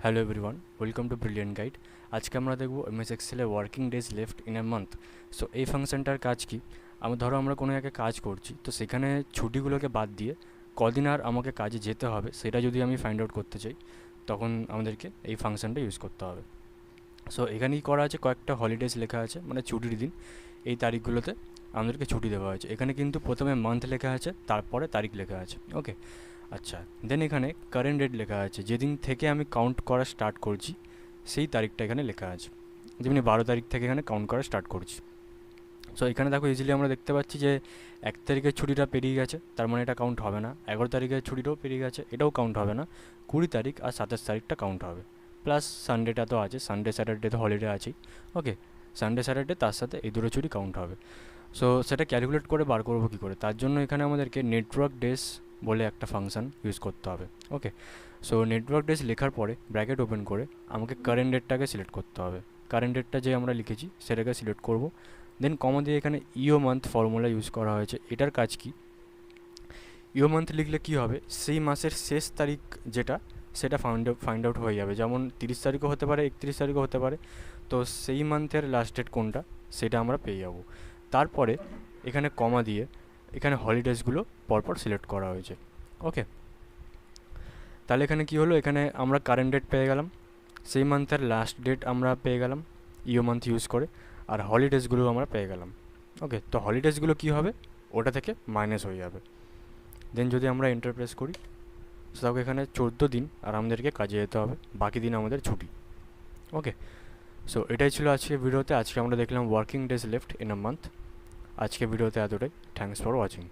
Hello everyone, welcome to brilliant guide. আজকে আমরা দেখব এমএস এক্সেলে working days left in a month. So এই ফাংশনটার কাজ কি? আমরা কোনো জায়গায় কাজ করছি, তো সেখানে ছুটিগুলোকে বাদ দিয়ে কদিন আর আমাকে কাজে যেতে হবে সেটা যদি আমি ফাইন্ড আউট করতে চাই, তখন আমাদেরকে এই ফাংশনটা ইউজ করতে হবে। সো এখানেই করা আছে, কয়েকটা হলিডেজ লেখা আছে, মানে ছুটির দিন। এই তারিখগুলোতে আমাদেরকে ছুটি দেওয়া হয়েছে। এখানে কিন্তু প্রথমে মান্থ লেখা আছে, তারপরে তারিখ লেখা আছে। ওকে, আচ্ছা। দেন এখানে কারেন্ট ডেট লেখা আছে, যেদিন থেকে আমি কাউন্ট করা স্টার্ট করছি সেই তারিখটা এখানে লেখা আছে। যেমনি 12 তারিখ থেকে এখানে কাউন্ট করা স্টার্ট করছি। সো এখানে দেখো ইজিলি আমরা দেখতে পাচ্ছি যে 1 তারিখের ছুটিটা পেরিয়ে গেছে, তার মানে এটা কাউন্ট হবে না। 11 তারিখের ছুটিটাও পেরিয়ে গেছে, এটাও কাউন্ট হবে না। 20 তারিখ আর 27 তারিখটা কাউন্ট হবে। প্লাস সানডেটা তো আছে, সানডে স্যাটারডে তো হলিডে আছেই। ওকে, সানডে স্যাটারডে তার সাথে এই দুটো ছুটি কাউন্ট হবে। সো সেটা ক্যালকুলেট করে বার করবো কী করে? তার জন্য এখানে আমাদেরকে নেটওয়ার্ক ডেজ বলে একটা ফাংশন ইউজ করতে হবে। ওকে, সো নেটওয়ার্ক ডেজ লেখার পরে ব্র্যাকেট ওপেন করে আমাকে কারেন্ট ডেটটাকে সিলেক্ট করতে হবে। কারেন্ট ডেটটা যে আমরা লিখেছি সেটাকে সিলেক্ট করব। দেন কমা দিয়ে এখানে ইও মান্থ ফর্মুলা ইউজ করা হয়েছে। এটার কাজ কি? ইও মান্থ লিখলে কি হবে, সেই মাসের শেষ তারিখ যেটা, সেটা ফাইন্ড আউট হয়ে যাবে। যেমন 30 তারিখও হতে পারে, 31 তারিখও হতে পারে। তো সেই মান্থের লাস্ট ডেট কোনটা সেটা আমরা পেয়ে যাব। তারপরে এখানে কমা দিয়ে এখানে হলিডেজগুলো পরপর সিলেক্ট করা হয়েছে। ওকে, তাহলে এখানে কি হলো, এখানে আমরা কারেন্ট ডেট পেয়ে গেলাম, সেই মান্থের লাস্ট ডেট আমরা পেয়ে গেলাম ইও মান্থ ইউজ করে, আর হলিডেজগুলো আমরা পেয়ে গেলাম। ওকে, তো হলিডেজগুলো কী হবে, ওটা থেকে মাইনাস হয়ে যাবে। দেন যদি আমরা এন্টার প্রেস করি, তাহলে এখানে 14 দিন আর আমাদেরকে কাজে যেতে হবে, বাকি দিন আমাদের ছুটি। ওকে, সো এটাই ছিল আজকে ভিডিওতে। আজকে আমরা দেখলাম working days left in a month. আজকে ভিডিওতে এতটাই। Thanks for watching.